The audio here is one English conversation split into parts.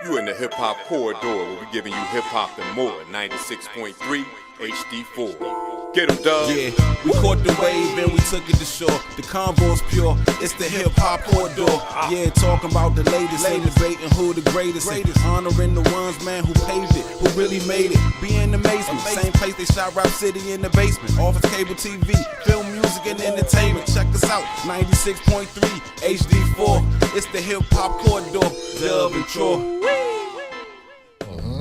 You in the hip hop corridor where we giving you hip hop and more. 96.3 HD4. Get 'em, Dub. Yeah, we caught the wave and we took it to shore. The convo's pure, it's the hip hop corridor. Yeah, talking about the latest, ain't debating who the greatest. Honoring the ones, man, who paved it, who really made it. Be in amazement, same place they shot Rap City in the basement. Office cable TV, film, music, and entertainment. Check us out, 96.3 HD4. It's the hip hop corridor. Dub and Troy.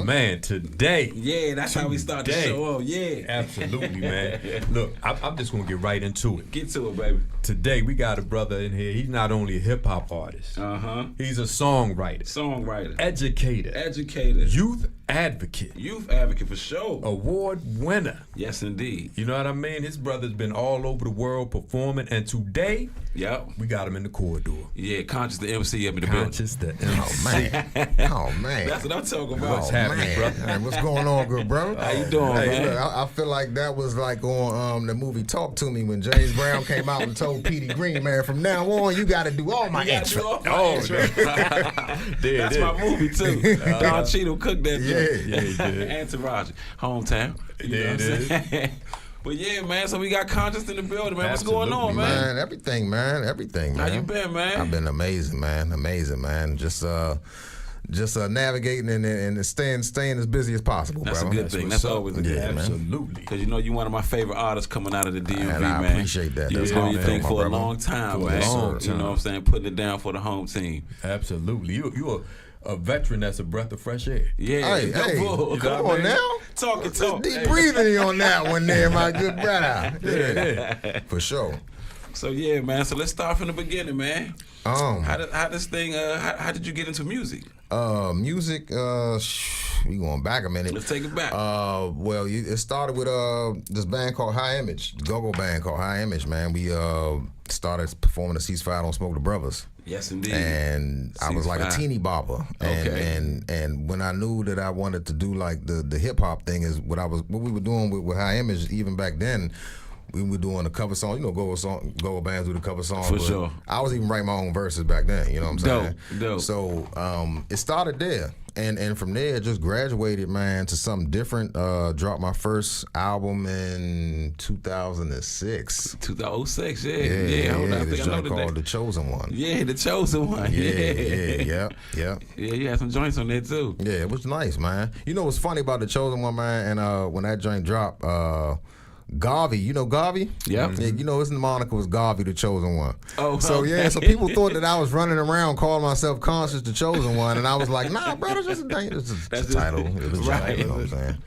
Man, today. Yeah, that's how we start the show. Oh, yeah. Absolutely, man. Look, I'm just going to get right into it. Get to it, baby. Today, we got a brother in here. He's not only a hip-hop artist. He's a songwriter. Educator. Youth advocate for sure. Award winner. Yes, indeed. You know what I mean? His brother's been all over the world performing, and today, we got him in the corridor. Yeah, Konshens the MC up in the building. Konshens the MC. Oh, man. That's what I'm talking about. What's happening, brother? Hey, what's going on, good bro? How you doing, man? Look, I feel like that was like on the movie Talk to Me when James Brown came out and told Petey Green, man, from now on, you got to do all my extra. That's my movie, too. Don Cheadle cooked that joint. Yeah, he did. Entourage, hometown. You know what I'm saying? But yeah, man, so we got Konshens in the building, man. What's going on, man? Everything, man. How you been, man? I've been amazing, man. Just navigating and staying as busy as possible, That's bro. a good thing. That's always a good thing. Absolutely. Because you know you're one of my favorite artists coming out of the DMV, and I appreciate that. That's doing your thing for a long time, man. Yes, you know what I'm saying? Putting it down for the home team. Absolutely. You a veteran that's a breath of fresh air. Yeah. Hey, come on now. Talk. Deep breathing on that one there, my good brother. Yeah. For sure. So yeah, man. So let's start from the beginning, man. How did you get into music? Music, we going back a minute. Let's take it back. Well, it started with this band called High Image, go-go band called High Image, man. We started performing the Ceasefire Don't Smoke the Brothers. Yes, indeed. And I was like a teeny bopper. And when I knew that I wanted to do like the hip hop thing is what we were doing with High Image even back then. We were doing a cover song, go bands do the cover song. For sure. I was even writing my own verses back then, you know what I'm saying? Dope. So it started there. And from there, it just graduated, man, to something different. Dropped my first album in 2006. 2006, yeah. This joint called The Chosen One. Yeah, The Chosen One. Yeah. Yeah, you had some joints on there, too. Yeah, it was nice, man. You know what's funny about The Chosen One, man? And when that joint dropped, Garvey, you know Garvey? Yeah. You know his moniker was Garvey, the Chosen One. Oh, so okay. so people thought that I was running around calling myself Konshens, the Chosen One, and I was like, nah, bro, that's just a title. It was right. You know what I'm saying?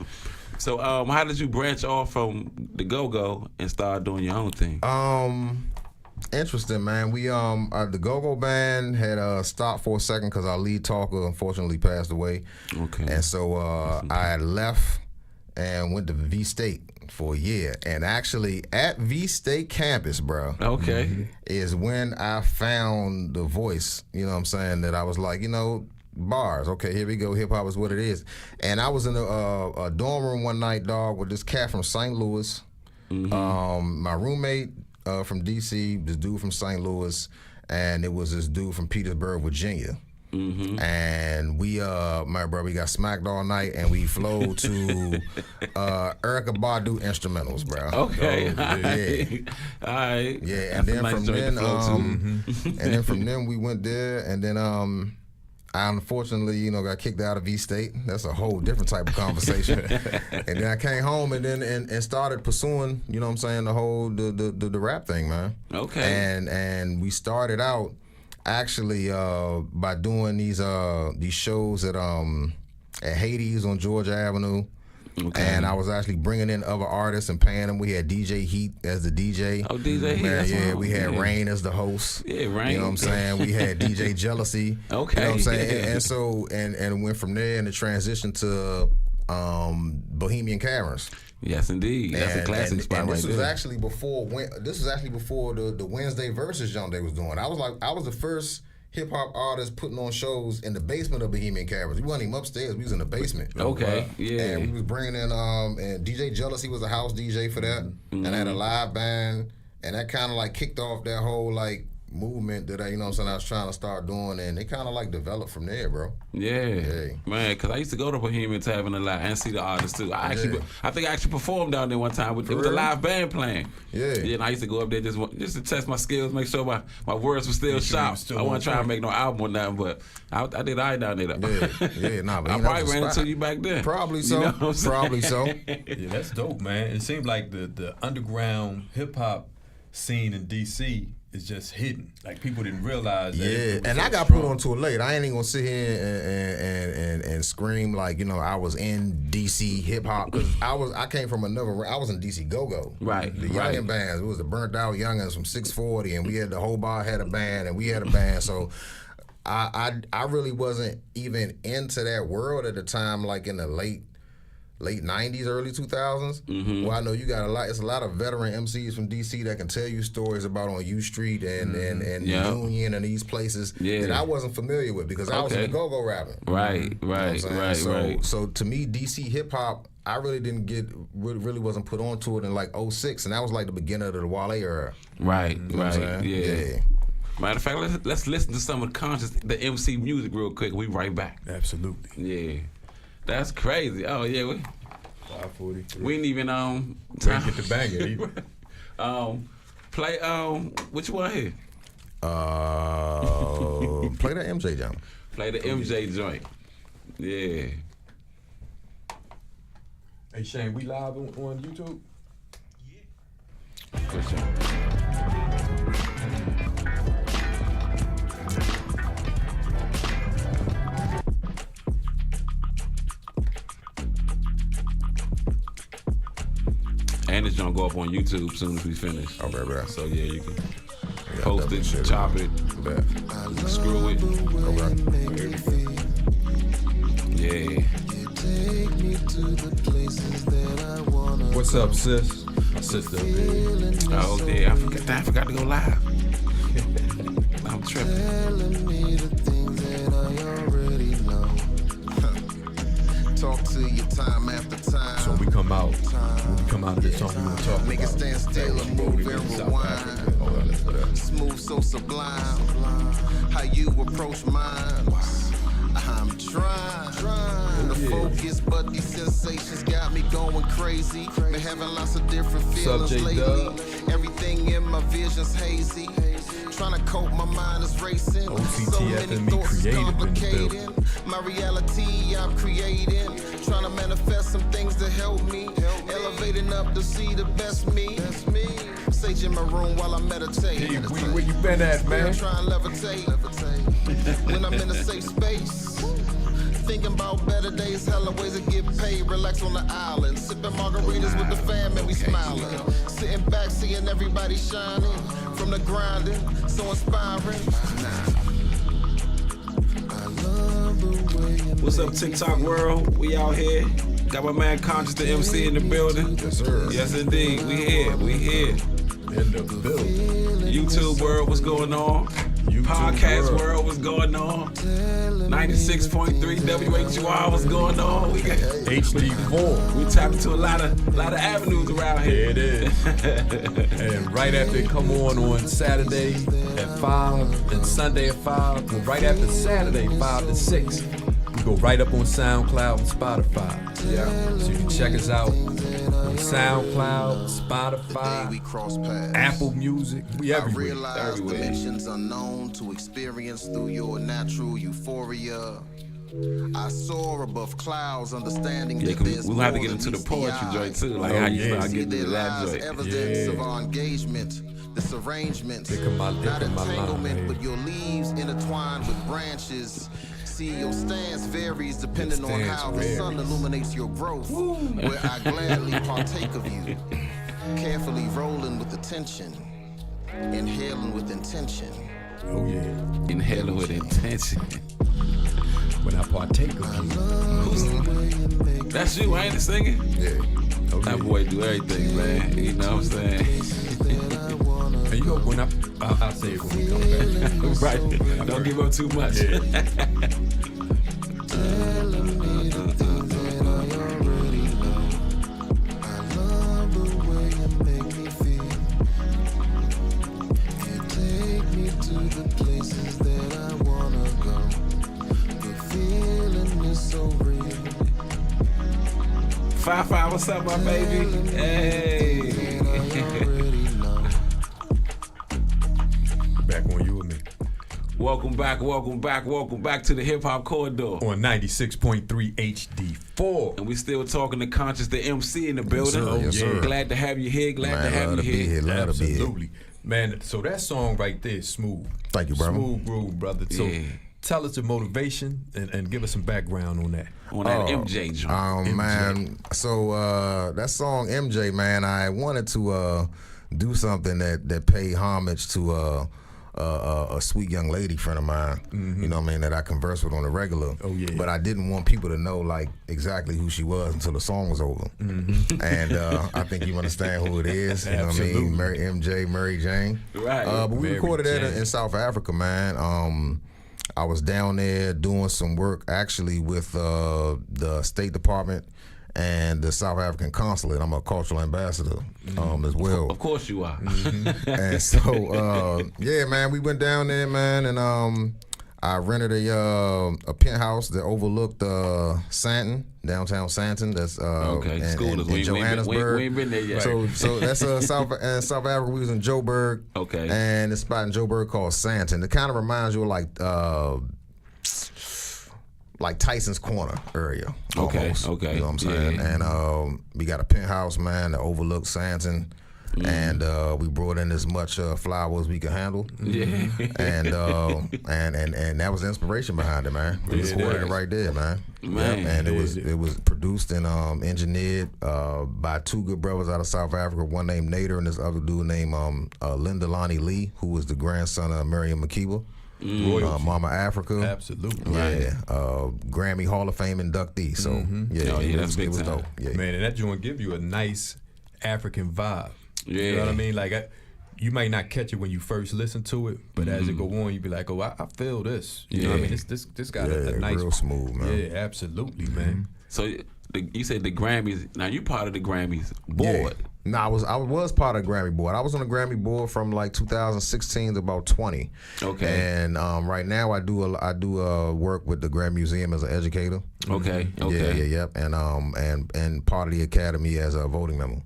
So how did you branch off from the go-go and start doing your own thing? Interesting, man. We the go-go band had stopped for a second because our lead talker unfortunately passed away. Okay. And so I had left and went to V-State for a year, and actually at V-State campus, bro, is when I found the voice, you know what I'm saying, that I was like, bars, okay, here we go, hip-hop is what it is. And I was in a dorm room one night, dog, with this cat from St. Louis, my roommate from D.C., this dude from St. Louis, and it was this dude from Petersburg, Virginia. And we we got smacked all night, and we flew to Erykah Badu instrumentals, bro. Okay, all right. Yeah, That's and then nice from then, we went there, and then I unfortunately, got kicked out of V-State. That's a whole different type of conversation. And then I came home and then and started pursuing, you know what I'm saying, the whole the rap thing, man. Okay. And we started out actually by doing these shows at Hades on Georgia Avenue. Okay. And I was actually bringing in other artists and paying them. We had DJ Heat as the DJ. Oh, DJ Heat. Yeah, we had Rain as the host. Yeah, Rain. You know what I'm saying? We had DJ Jealousy. Okay. You know what I'm saying? And so and went from there and the transition to Bohemian Caverns. Yes, indeed. That's a classic spot right there. This was actually before the Wednesday Versus jump they was doing. I was the first hip hop artists putting on shows in the basement of Bohemian Caverns. We wasn't even upstairs. We was in the basement. Okay, yeah. And we was bringing in and DJ Jealousy was a house DJ for that, and I had a live band, and that kind of like kicked off that whole like movement that I was trying to start doing, and it kind of like developed from there, bro. Yeah. Man, because I used to go to Bohemian Tavern a lot and see the artists too. I think I actually performed down there one time. It was a live band playing. Yeah. And I used to go up there just to test my skills, make sure my words were still sharp. I wasn't trying to make no album or nothing, but I did all right down there though. But I probably ran into you back then. Probably so. Probably so. Yeah, that's dope, man. It seems like the underground hip hop scene in DC is just hidden. Like people didn't realize that. Yeah, and I got put onto it late. I ain't even gonna sit here and scream like I was in DC hip hop, because I came from I was in DC Go-Go. Right. The youngin' bands. It was the Burnt Out Youngins from 640, and we had the whole bar had a band, and we had a band. So I really wasn't even into that world at the time, like in the late 90s, early 2000s. Mm-hmm. Well, I know you got it's a lot of veteran MCs from DC that can tell you stories about on U Street and Union and these places that I wasn't familiar with, because I was in the go-go rapping. Right. So to me, DC hip hop, I really really wasn't put onto it in like 06, and that was like the beginning of the Wale era. Right. Yeah. Matter of fact, let's listen to some of the MC music real quick. We right back. Absolutely. Yeah. That's crazy. Oh yeah, 5:43. We ain't even Time. Get the banger either. Play what you want here? Play the MJ joint. Play the MJ joint. Yeah. Hey Shane, we live on YouTube? Yeah. For sure. And it's gonna go up on YouTube as soon as we finish. Okay, bro. So yeah, you can post it, chop it, screw it. Okay. Yeah. What's up, sis? My sister. Oh yeah, I forgot to go live. I'm tripping. Talk to you time after time. So we come out of this song, we gonna talk about. Niggas stand still and move and rewind. Smooth, so sublime. How you approach mine. I'm trying to focus, but these sensations got me going crazy. Been having lots of different feelings lately. Everything in my vision's hazy. Trying to cope, my mind is racing. So many thoughts complicated. My reality I'm creating. Trying to manifest some things to help me. Elevating up to see the best me. Sage in my room while I meditate. Hey, where you been at, man? Trying to levitate. When I'm in a safe space. Thinking about better days, hella ways to get paid. Relax on the island, sipping margaritas with the fam and we smiling. Sitting back, seeing everybody shining. From the grinding, so inspiring. What's up, TikTok world? We out here. Got my man Konshens, the MC, in the building. Yes, sir. Yes, indeed. We here. In the building. YouTube world, what's going on? Podcast world, what's going on? 96.3 WHUR, what's going on? We got HD4. We tapped into a lot of avenues around here. Yeah, it is. And right after it come on Saturday at 5 and Sunday at 5, well, right after Saturday 5 to 6, we go right up on SoundCloud and Spotify. Yeah. So you can check us out on SoundCloud, Spotify, Apple Music. We everywhere. I realize dimensions unknown to experience through your natural euphoria. I soar above clouds, understanding that there's we'll have to get into the poetry joint too, like how you start getting into that joint. Evidence of our engagement, this arrangement, not entanglement, but your leaves intertwined with branches. See, your stance varies depending on how the sun illuminates your growth. Where I gladly partake of you, carefully rolling with attention, inhaling with intention. Oh yeah, inhaling with intention. When I partake of you. That's you, ain't it, singing? Yeah. Oh, that boy do everything, man. You know what I'm saying? And you know, when I'll say it when we come back. Right. Don't give up too much. 5-5, what's up, my baby? Hey. Back on you and me. Welcome back to the Hip Hop Corridor. On 96.3 HD4. And we still talking to Konshens, the MC in the building. Yes, sir. Glad to have you here. Man, love to be here. Absolutely. Man, so that song right there is smooth. Thank you, brother. Smooth groove, brother. So tell us your motivation and give us some background on that. On that MJ joint. MJ. Man, so that song MJ, man, I wanted to do something that paid homage to a sweet young lady friend of mine, you know what I mean, that I converse with on the regular. Oh, yeah. But I didn't want people to know like exactly who she was until the song was over. And I think you understand who it is. You know what I mean? Mary Jane. Right. But we Mary recorded that Jane. in South Africa, man. I was down there doing some work actually with the State Department and the South African consulate. I'm a cultural ambassador as well. Of course you are. And so, yeah, man, we went down there, man, and I rented a penthouse that overlooked Sandton, downtown Sandton. That's in Johannesburg. We ain't been there yet. So that's South Africa. We was in Joburg. Okay. And this spot in Joburg called Sandton. It kind of reminds you of like Tyson's Corner area. Almost, Okay. You know what I'm saying? Yeah. And we got a penthouse, man, that overlooks Sandton. And we brought in as much flour as we could handle. Yeah. And that was the inspiration behind it, man. We recorded it right there, man. Man. Yep. And it was produced and engineered by two good brothers out of South Africa, one named Nader and this other dude named Linda Lonnie Lee, who was the grandson of Miriam Makeba. Mama Africa. Absolutely. Yeah. Grammy Hall of Fame inductee. So it was dope. Yeah. Man, and that joint give you a nice African vibe. Yeah. You know what I mean? Like, you might not catch it when you first listen to it, but as it go on, you be like, oh, I feel this. You know what I mean? This got a nice, real smooth, man. Yeah, absolutely, man. So you said the Grammys. Now you part of the Grammys board. Yeah. No, I was part of the Grammy board. I was on the Grammy board from like 2016 to about 20. Okay. And right now I do work with the Grammy Museum as an educator. Okay. Yeah. And part of the Academy as a voting member.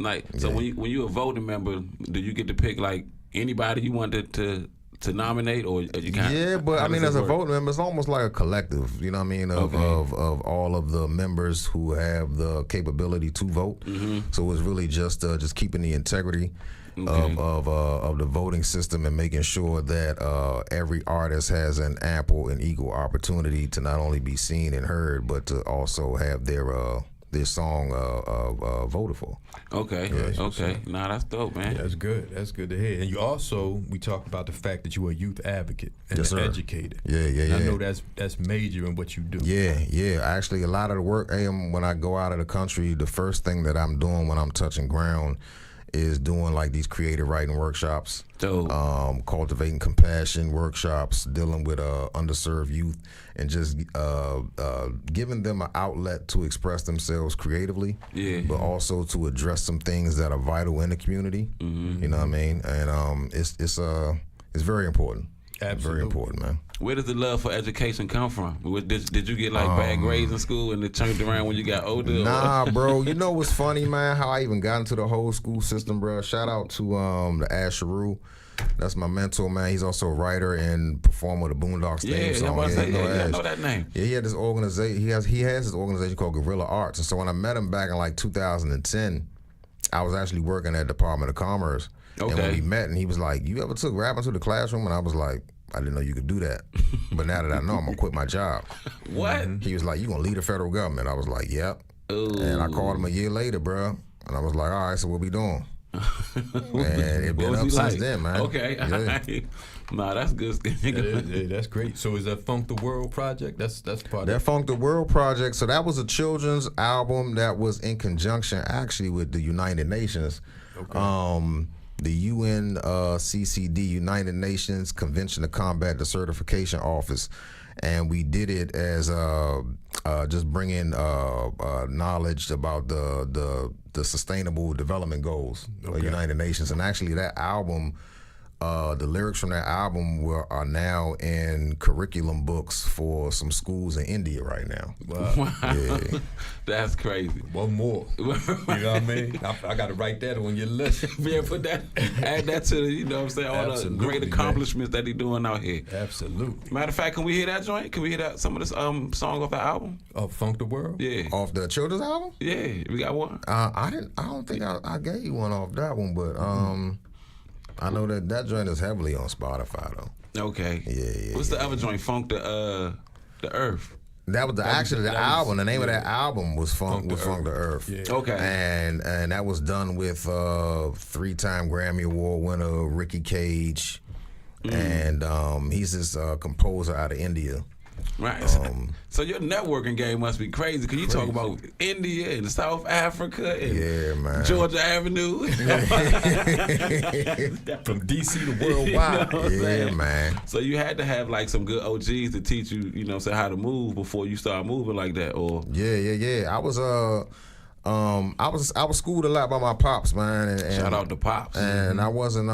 Like, so when you a voting member, do you get to pick like anybody you wanted to nominate, or you kind of? Yeah, but I mean, as a voting member, it's almost like a collective. You know what I mean? Of all of the members who have the capability to vote. So it's really just keeping the integrity of the voting system and making sure that every artist has an ample and equal opportunity to not only be seen and heard, but to also have their song voted for. Okay. Nah, that's dope, man. Yeah, that's good. That's good to hear. And you also, we talked about the fact that you are a youth advocate and an educator. Yeah. I know that's major in what you do. Yeah. Actually, a lot of the work, when I go out of the country, the first thing that I'm doing when I'm touching ground is doing like these creative writing workshops, cultivating compassion workshops, dealing with underserved youth, and just giving them an outlet to express themselves creatively, but also to address some things that are vital in the community. You know what I mean? And it's very important. Absolutely. Very important, man. Where does the love for education come from? Did you get like bad grades in school and it turned around when you got older? Nah, bro. You know what's funny, man? How I even got into the whole school system, bro. Shout out to the Asheru. That's my mentor, man. He's also a writer and performer of the Boondocks theme song. I know that name. Yeah, he had this organization. He has this organization called Guerrilla Arts. And so when I met him back in like 2010, I was actually working at the Department of Commerce. Okay. And when we met, and he was like, "You ever took rapping to the classroom?" And I was like, "I didn't know you could do that." But now that I know, I'm gonna quit my job. What? He was like, "You gonna lead the federal government?" I was like, "Yep." Ooh. And I called him a year later, bro. And I was like, "All right, so what we doing?" And it been up since then, man. Okay. Yeah. Nah, that's good. Yeah, that's great. So is that Funk the World project? That's part of that Funk the World project. So that was a children's album that was in conjunction actually with the United Nations. Okay. The UNCCD, United Nations Convention to Combat Desertification Office, and we did it as just bringing knowledge about the Sustainable Development Goals of the United Nations. And actually, that album The lyrics from that album are now in curriculum books for some schools in India right now. Wow. Yeah. That's crazy. One more. You know what I mean? I got to write that on your list. Yeah, add that to the, you know what I'm saying, all the great accomplishments that he doing out here. Absolutely. Matter of fact, can we hear that joint? Can we hear that some of this song off the album? Funk the World? Yeah. Off the children's album? Yeah, we got one. I don't think I gave you one off that one, but I know that joint is heavily on Spotify though. Okay. Yeah. What's the other joint? Funk the Earth. That was the album. The name of that album was Funk the Earth. Yeah. Okay. And that was done with 3-time Grammy Award winner Ricky Cage, and he's this composer out of India. Right. So your networking game must be crazy because you talk about India and South Africa and Georgia Avenue. From DC to worldwide. Man. So you had to have like some good OGs to teach you, you know, how to move before you start moving like that, or Yeah. I was schooled a lot by my pops, man. And shout out to Pops. And I wasn't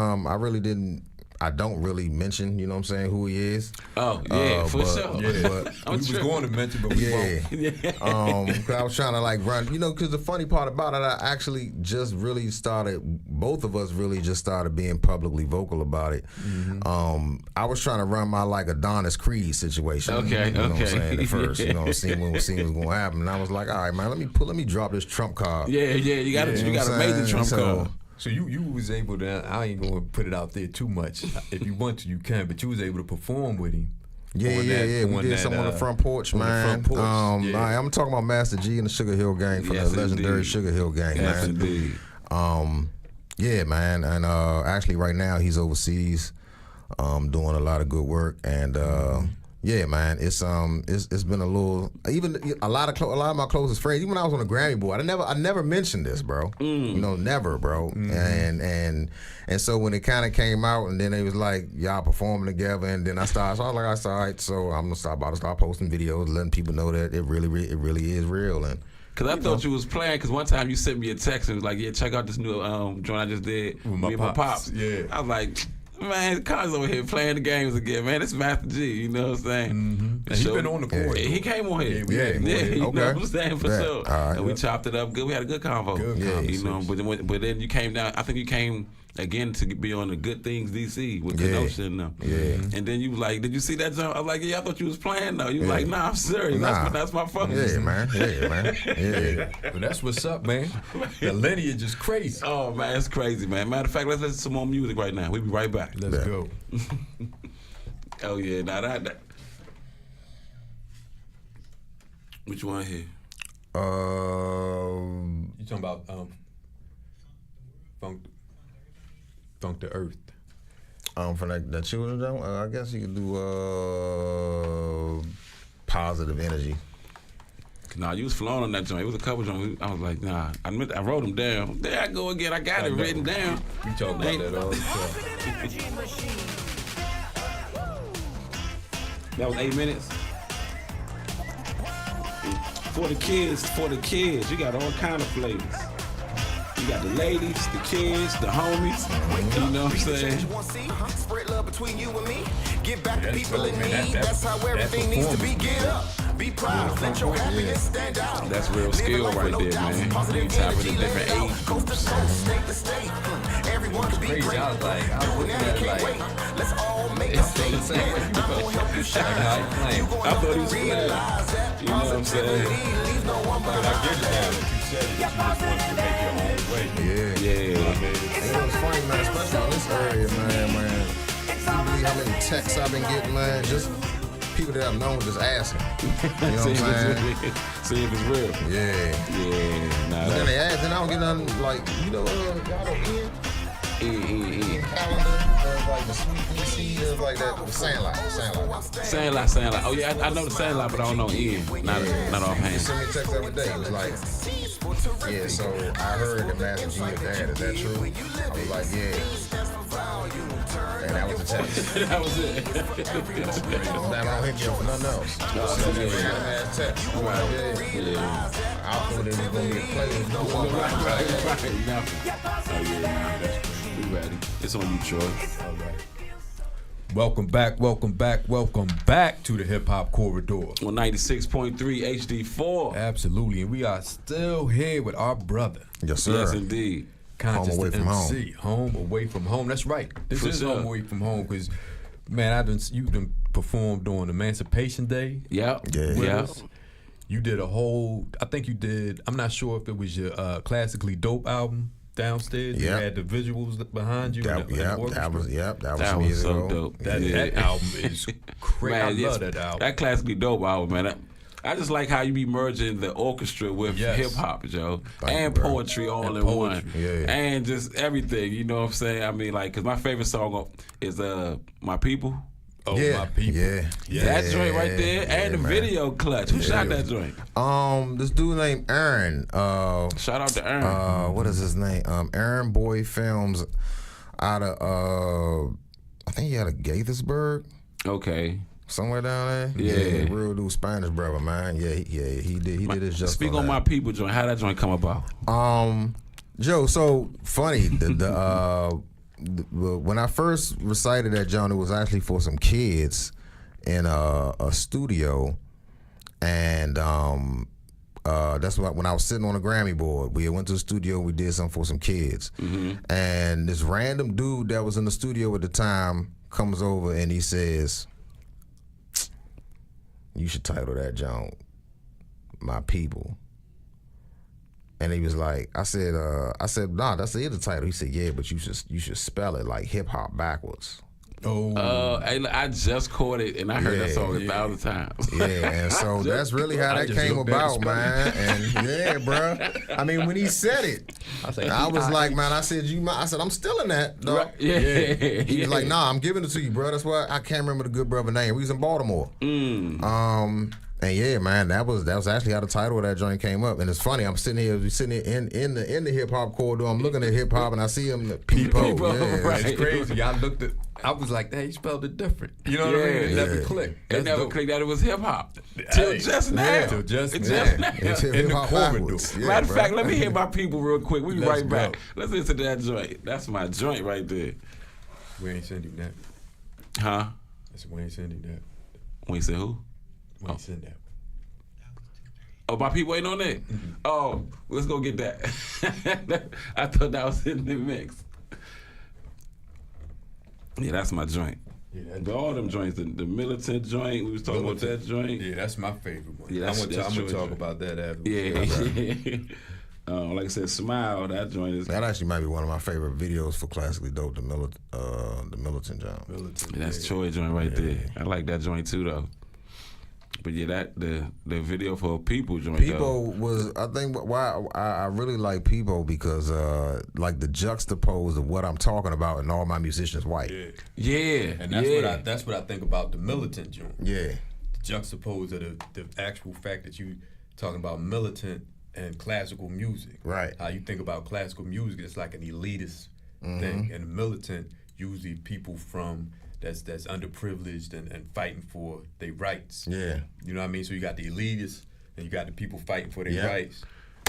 I don't really mention, you know what I'm saying, who he is. Oh, yeah, for sure. Yeah, but we was going to mention, but we won't. Because I was trying to like run, you know, because the funny part about it, I actually just really both of us really just started being publicly vocal about it. Mm-hmm. I was trying to run my like Adonis Creed situation. Okay, you know what I'm saying, at first, you know, seeing what was going to happen. And I was like, all right, man, let me drop this trump card. Yeah, you got a major trump card. So you was able to, I ain't gonna put it out there too much. If you want to, you can, but you was able to perform with him. Yeah. We did something on the front porch, man. I'm talking about Master G and the Sugar Hill Gang from the legendary Sugar Hill Gang, man. Yes, indeed. Yeah, man. And actually right now he's overseas doing a lot of good work. And yeah, man, it's been a little, even a lot of my closest friends, even when I was on the Grammy board, I never mentioned this, bro. You know, never, bro. And so when it kind of came out, and then they was like, y'all performing together, and then I was like, all right, so I'm about to start posting videos, letting people know that it really is real. And Cause I thought you was playing. Cause one time you sent me a text and was like, "Yeah, check out this new joint I just did with my pops." Yeah, I was like, "Man, Kaz over here playing the games again, man. It's Master G." You know what I'm saying? And he been on the court. He came on here. Yeah. You know what I'm saying, for sure. Right. And we chopped it up good. We had a good convo. You know, but then you came down. I think you came again to be on the Good Things DC with Kenosha and them. And then you was like, "Did you see that jump?" I was like, "Yeah, I thought you was playing though." You was like, "Nah, I'm serious. That's my focus." Yeah, man. Yeah. But that's what's up, man. The lineage is crazy. Oh man, it's crazy, man. Matter of fact, let's listen to some more music right now. We'll be right back. Let's go. Oh yeah, now that. Which one here? You talking about Funk the Earth. For that children, I guess you could do Positive Energy. Nah, you was flowing on that joint. It was a couple joints. I was like, nah. I wrote them down. There I go again. I got it written down. We talk about that all the time. That was 8 minutes. For the kids. You got all kind of flavors. You got the ladies, the kids, the homies. You know what I'm saying? Spread love between you and me. Get back to people in need. That's how everything needs to be. Get up. Be proud. Let your happiness stand out. That's real skill right there, man. You tapping the different age groups. State to state. Everyone can be great. I was looking at it like, let's all make a statement. I'm gonna help you shine. I thought he was playing. You know what I'm saying? Leave no one behind. I get it now that you said it. You just wanted to make your own way. Yeah. It was funny, man, especially in this area, man. You believe how many texts I've been getting, man? Just people that I've known just asking. You know what I'm saying? See if it's real. Yeah. Nah, then they ask, and I don't get nothing like, you know, y'all don't Ian calendar, like the Sweet DC, like that, the Sandlot. Sandlot. Oh yeah, I know the Sandlot, but I don't know Ian. Not offhand. He sent me a text every day. It was like, yeah, so I heard that Master G is dad. Is that true? I was like, yeah. And that was the text. That was it. Damn, I don't hit you up for nothing else. Send me a ass text. Yeah. I thought it was going to be a play. Right. Oh yeah, nah, that's crazy. We ready. It's on you, Troy. All right. Welcome back to the Hip Hop Corridor. On 96.3 HD4. Absolutely, and we are still here with our brother. Yes, sir. Yes, indeed. Konshens, Home away from MC. Home away from home. That's right. This For is sure. home away from home because, man, you done performed on Emancipation Day. Yep. Yeah. with Yeah. us. You did a whole. I think you did. I'm not sure if it was your Classically Dope album downstairs. You Yep. had the visuals behind you. That was That me was as so well. dope. That album is crazy. I yes, love that album. That classically dope album, man. I just like how you be merging the orchestra with Yes. hip hop, Joe, Thank you, and bro. poetry all And in poetry. one, Yeah. and just everything. You know what I'm saying? I mean, like, cause my favorite song is "My People." Oh, Yeah. my people. Yeah. That joint right there, and the man. video clutch. Who shot that joint? This dude named Aaron. Shout out to Aaron. What is his name? Aaron Boy Films out of I think he out of Gaithersburg, Okay. somewhere down there. Yeah. Real dude, Spanish brother, man. Yeah, he did his just. Speak on that. My People joint. How that joint come about? Joe, so funny. When I first recited that joint, it was actually for some kids in a studio, and that's when I was sitting on a Grammy board. We went to the studio, we did something for some kids, and this random dude that was in the studio at the time comes over and he says, "You should title that joint My People." And he was like, I said, nah, that's the title. He said, yeah, but you should spell it like hip hop backwards. Oh. I just caught it, and I heard that song 1,000 times. Yeah, and so that's really how that came about, man. And yeah, bro. I mean, when he said it, I was like, man, I said, I'm still in that, though. Right. Yeah. He was like, nah, I'm giving it to you, bro. That's why I can't remember the good brother name. We was in Baltimore. And yeah, man, that was actually how the title of that joint came up. And it's funny, we sitting here in the hip hop corridor. I'm looking at hip hop and I see him people. Yeah, right. It's crazy. I was like, hey, he spelled it different. You know what I mean? It never clicked. It That's never dope. clicked that it was hip hop. Till just now. Till just It's now. just now. It's In hip the hop corridor. backwards. Yeah, Matter of bro. fact, let me hit My People real quick. We be Let's right back. go. Let's listen to that joint. That's my joint right there. We ain't sending that. Huh? I said, we ain't sending that. We said who? We ain't sending that. Oh, My People ain't on there? Oh, let's go get that. I thought that was in the mix. Yeah, that's my joint. Yeah, But all them joints, the militant joint, we was talking about that joint. Yeah, that's my favorite one. Yeah, I'm gonna Georgia. talk about that after. Yeah. Like I said, Smile, that joint is. That actually might be one of my favorite videos for Classically Dope, the Militant joint. That's Troy joint right there. I like that joint too, though. But yeah, the video for People joint. People was, I think, why I really like People because like the juxtapose of what I'm talking about and all my musicians white. Yeah, And that's what I think about the militant joint. Yeah. Juxtaposed to the actual fact that you talking about militant and classical music. Right. How you think about classical music, it's like an elitist thing, and militant usually people from that's underprivileged and fighting for their rights. Yeah. You know what I mean? So you got the elitists and you got the people fighting for their rights.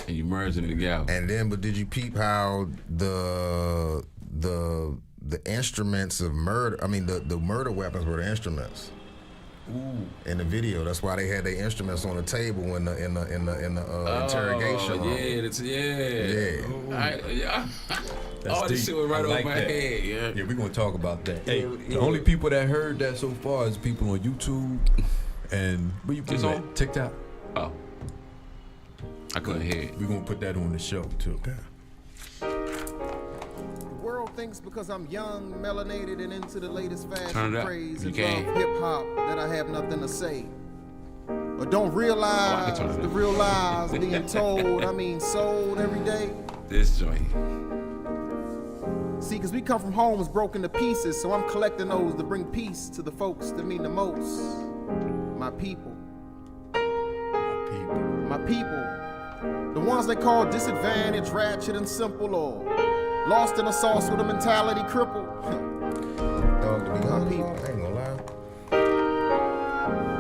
And you merging it together. And then, but did you peep how the instruments of murder? I mean, the murder weapons were the instruments. Ooh. In the video, that's why they had their instruments on the table in the interrogation room. Yeah. That's All this deep. shit was right I over like my that. head. Yeah. Yeah, we're gonna talk about that. Hey, the only people that heard that so far is people on YouTube and where you put Just it? on? TikTok. Oh, I couldn't hear it. We're gonna put that on the show too. The world thinks because I'm young, melanated, and into the latest Turn fashion it up. craze You and can. love hip hop that I have nothing to say. But don't Oh, I realize can turn it the up. real lies being told, sold every day. This joint. See, cause we come from homes broken to pieces, so I'm collecting those to bring peace to the folks that mean the most. My people. My people. The ones they call disadvantaged, ratchet, and simple, or lost in a sauce with a mentality crippled. Dog, to be honest, people. I ain't gonna lie.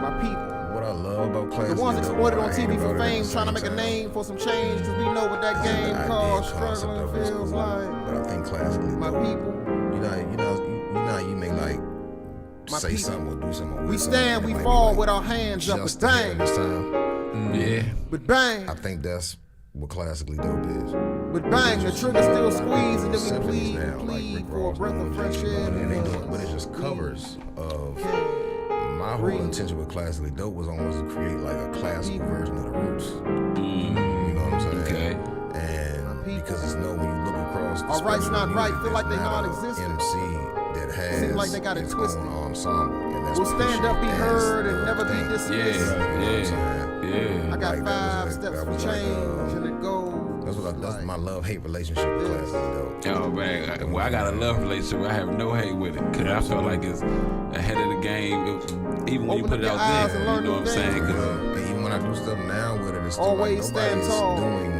My people. What I love about The ones exploited on TV for fame, trying to make a name for some change, because we know what that game called struggling feels like. But I think classically, my people. You know, you may like say something or do something. We stand, we fall with our hands up, with bang. Yeah. With bang. I think that's what classically dope is. With bang, the trigger still squeeze, and then we plead for a breath of fresh air. But it's just covers of. My whole intention with classically dope was almost to create like a classical version of the Roots. You know what I'm saying? Okay. And because it's when you look across, our rights not right, feel like they non-existent. MC that has seem like they got it twisted. Ensemble, and that's we'll stand up, be heard, and never be dismissed. Yeah. I got 5 steps for change, and it goes. That's my love-hate relationship with classically dope. Oh man, well I got a love relationship. I have no hate with it, cause I feel like it's ahead of the game. Even when you put it out there, you know what I'm saying? Even when I do stuff now with it, it's still always like stand tall. Doing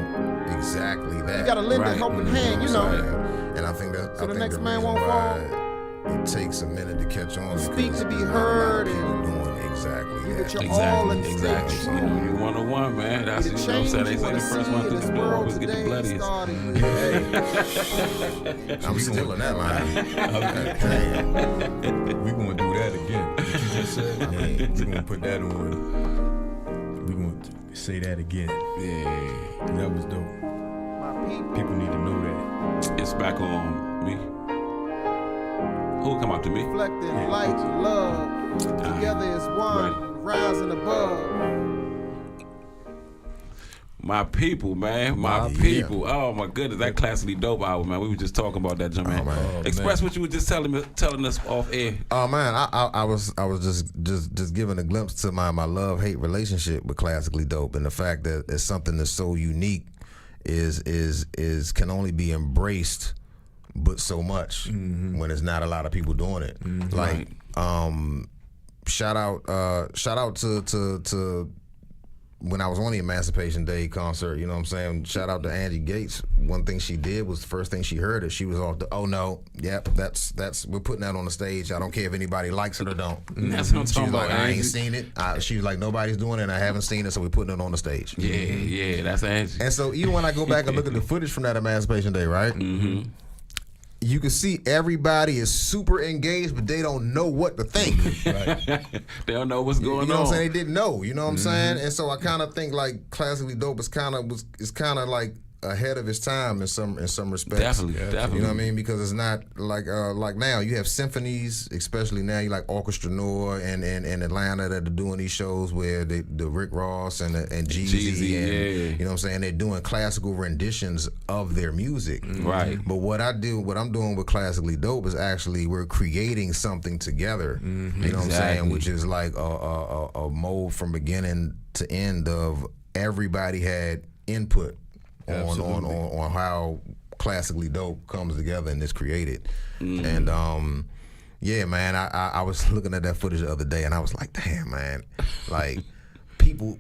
exactly that. You gotta lend a helping hand, you know. And I think that so the next man won't fall. It takes a minute to catch on. Speak to be heard and doing exactly that. Exactly. You know, you 101, man. That's, you know what I'm saying? They say the first one through the door always get the bloodiest. I'm still in that line. We gonna do that again. What you just said? We gonna put that on. We gonna say that again. Yeah. That was dope. People need to know that. It's back on me. Who come up to me? Reflecting light and love. Together is one, rising above. My people, man. My people. Oh my goodness, that classically dope album, man. We were just talking about that, man. Express what you were just telling us off air. Oh man, I was just giving a glimpse to my love-hate relationship with classically dope, and the fact that it's something that's so unique is can only be embraced but so much when there's not a lot of people doing it. Like shout out to when I was on the Emancipation Day concert, you know what I'm saying? Shout out to Angie Gates. One thing she did was the first thing she heard she was off the, oh no, yep, that's we're putting that on the stage. I don't care if anybody likes it or don't. That's what I'm talking about. I ain't seen it. She was like, nobody's doing it and I haven't seen it, so we're putting it on the stage. Yeah, that's Angie. And so even when I go back and look at the footage from that Emancipation Day, right? You can see everybody is super engaged, but they don't know what to think. Right. They don't know what's going on. You know what I'm saying? They didn't know. You know what I'm saying? And so I kind of think like classically dope is kind of like ahead of its time in some respects. Definitely. You know what I mean? Because it's not like now you have symphonies, especially now you like Orchestra Noir and Atlanta that are doing these shows where the Rick Ross and Jeezy and you know what I'm saying, they're doing classical renditions of their music. Right. But what I'm doing with classically dope is actually we're creating something together. You know what I'm saying? Which is like a mold from beginning to end of everybody had input on how classically dope comes together and is created. And yeah, man, I was looking at that footage the other day and I was like, damn, man, like people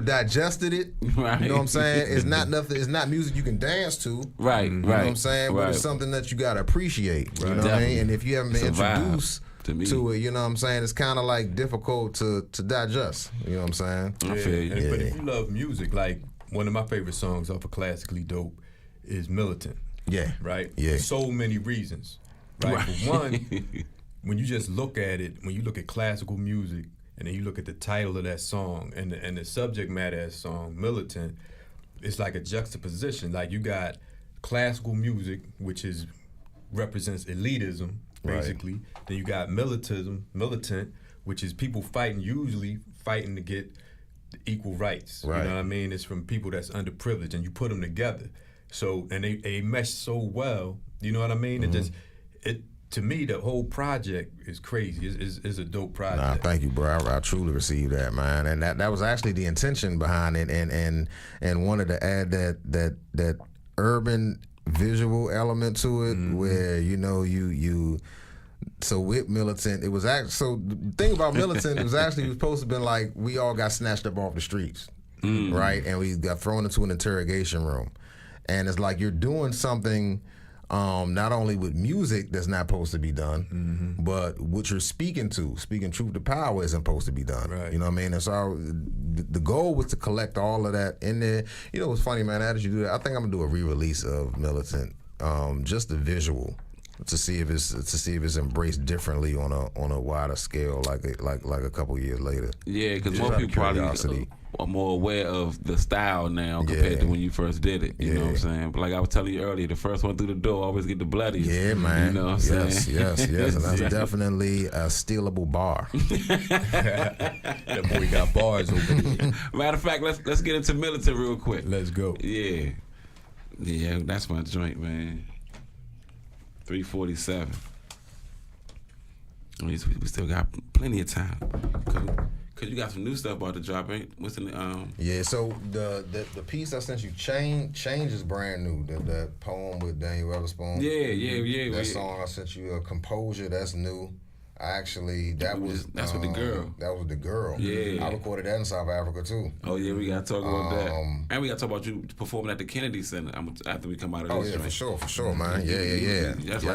digested it. Right. You know what I'm saying? It's not nothing. It's not music you can dance to. Right. You know what I'm saying? But it's something that you gotta appreciate. You know what I mean? And if you haven't been introduced to it, you know what I'm saying, it's kind of like difficult to digest. You know what I'm saying? I feel you. But if you love music, like one of my favorite songs off of Classically Dope is Militant. Yeah. Right? Yeah. So many reasons. Right? For one, when you just look at it, when you look at classical music, and then you look at the title of that song and the subject matter of that song, Militant, it's like a juxtaposition. Like you got classical music, which represents elitism, basically. Right. Then you got militant, which is people usually fighting to get equal rights. Right. You know what I mean? It's from people that's underprivileged, and you put them together. So, and they mesh so well. You know what I mean? It to me, the whole project is crazy. It's a dope project. Nah, thank you, bro. I truly received that, man. And that was actually the intention behind it, and wanted to add that urban visual element to it, where you. So with Militant, it was actually, so the thing about Militant, it was supposed to have been like we all got snatched up off the streets, right? And we got thrown into an interrogation room. And it's like you're doing something not only with music that's not supposed to be done, but what you're speaking truth to power isn't supposed to be done. Right. You know what I mean? And so the goal was to collect all of that in there. You know what's funny, man? As you do that, I think I'm gonna do a re-release of Militant, just the visual, to see if it's embraced differently on a wider scale, like a couple years later. Yeah, because more people probably are more aware of the style now compared to when you first did it. You know what I'm saying? But like I was telling you earlier, the first one through the door always get the bloodiest. Yeah, man. You know what I'm saying? Yes. And that's definitely a stealable bar. That boy got bars over there. Matter of fact, let's get into Militant real quick. Let's go. Yeah, that's my joint, man. 3:47. We still got plenty of time. Cause you got some new stuff about to drop, ain't? What's in the Yeah, so the piece I sent you, Change is brand new. That poem with Daniel Weatherspoon. Yeah. That song I sent you, a Composure, that's new. That's with the girl. That was the girl. Yeah. I recorded that in South Africa too. Oh yeah, we gotta talk about that. And we gotta talk about you performing at the Kennedy Center after we come out of this. Oh yeah, for sure, man. Yeah. That's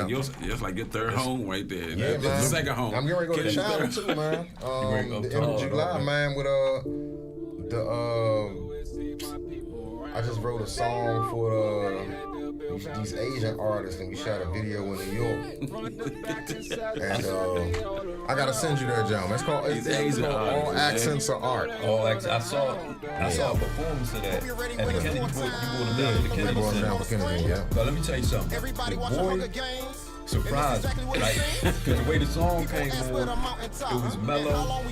like your third home right there. Yeah, That's man. The second home. I'm getting ready to go to China too, man. The end of July, man, with I just wrote a song for these Asian artists, and we shot a video in New York. And I gotta send you that, John. It's called All Accents Are Art. All accents. I saw a performance of that at the Kennedy. You brought them down to the Kennedy Center. Yeah. But let me tell you something. The boy surprised me, right? Because the way the song came on, it was mellow.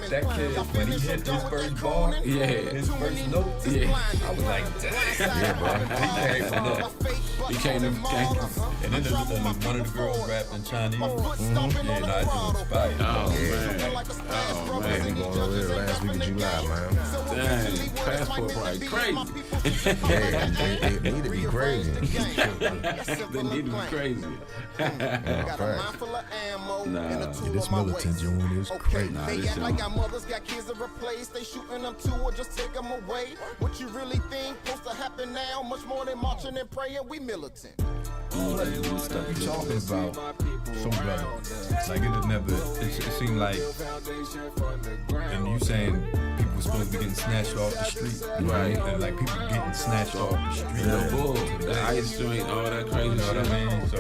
That kid, when he hit his first bar, his first note, I was like, damn. Yeah, bro. He came from that. And then one of the girls rapped in Chinese. Yeah, and I was inspired. Oh, man. We going over there last week of July, man. Dang, passport price crazy. Yeah, it need to be crazy. They need to be crazy. This Militant joint is crazy. They act like our mothers got kids to replace. They shooting them too or just take them away. What you really think supposed to happen now? Much more than marching and praying. We militant. All that stuff you talking about, so brother, like it seemed like, and you saying people were supposed to be getting snatched off the street, right? And like people getting snatched off the street. The bull, the ice joint, all that crazy. You know what I mean? So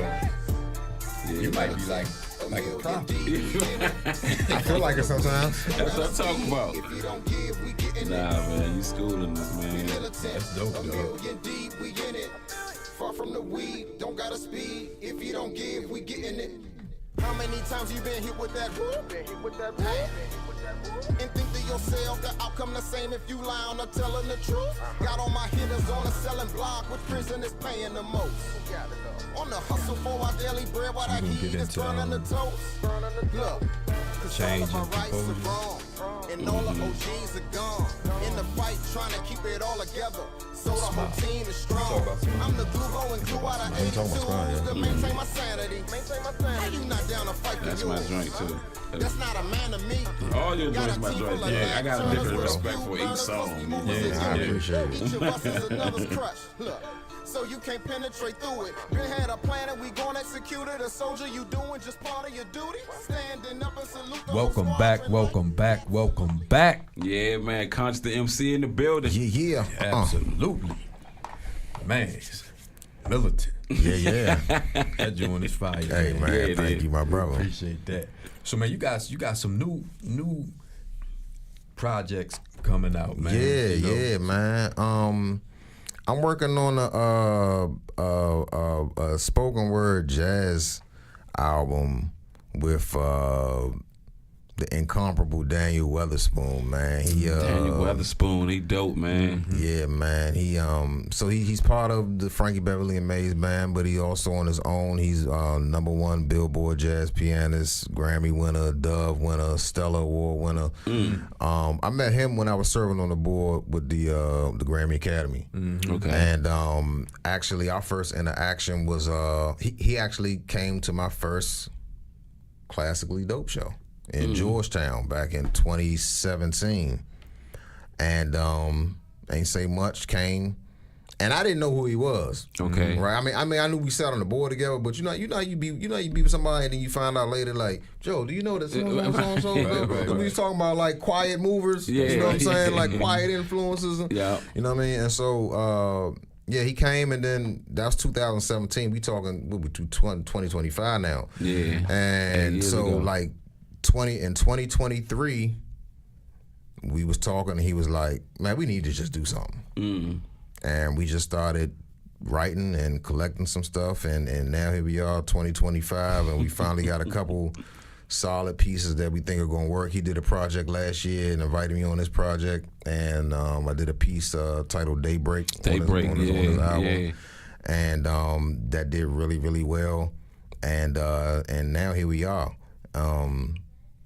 You might be like a prophet. I feel like it sometimes. That's what I'm talking about. Nah, man, you schooling us, man. That's dope, though. Far from the weed, don't gotta speed. If you don't give, we getting it. How many times you been hit with that whoop? And think to yourself, the outcome the same if you lie on or telling the truth. Got all my hitters on a selling block, with prison is paying the most. On the hustle for our daily bread, while I eat is burning the toast. Look, cause all of my rights are wrong, and all the OGs are gone. In the fight, trying to keep it all together, so the whole team is strong. I'm the glue going glue out of 82 to maintain my sanity. How you not down to fight for That's yours? my joint too. That's not a man to me. All your joints my joint. Yeah, I got a different respect for each song. Yeah, I appreciate Each it. of us is another's crush. Look, so you can't penetrate through it. Been had a plan and we gon' execute it. A soldier, you doing just part of your duty. Standing up and salute the Welcome whole back, squadron. welcome back. Yeah, man, Konshens the MC in the building. Yeah. Absolutely. Man, Militant. Yeah. That joint is fire. Hey, man, thank you, my brother. Appreciate that. So, man, you got some new projects coming out, man. Yeah, man. I'm working on a spoken word jazz album with the incomparable Daniel Weatherspoon, man. Daniel Weatherspoon, he dope, man. Yeah, man. He's part of the Frankie Beverly and Mays band, but he also on his own. He's #1 Billboard jazz pianist, Grammy winner, Dove winner, Stella Award winner. I met him when I was serving on the board with the Grammy Academy. Okay. And actually, our first interaction was he actually came to my first Classically Dope show in Georgetown back in 2017, and ain't say much, came, And I didn't know who he was. Okay. Right. I mean, I knew we sat on the board together, but you know, you be with somebody, and then you find out later, like, Joe, do you know that so? We was talking about like quiet movers. Yeah. You know what I'm saying? Like quiet influences. Yeah. You know what I mean? And so, yeah, he came, and then that was 2017. We talking 2025 now. Yeah. And so ago. Like 2023, we was talking, and he was like, man, we need to just do something. Mm. And we just started writing and collecting some stuff, and now here we are, 2025, and we finally got a couple solid pieces that we think are going to work. He did a project last year and invited me on this project, and I did a piece titled Daybreak on his album. Yeah. And that did really, really well, and now here we are.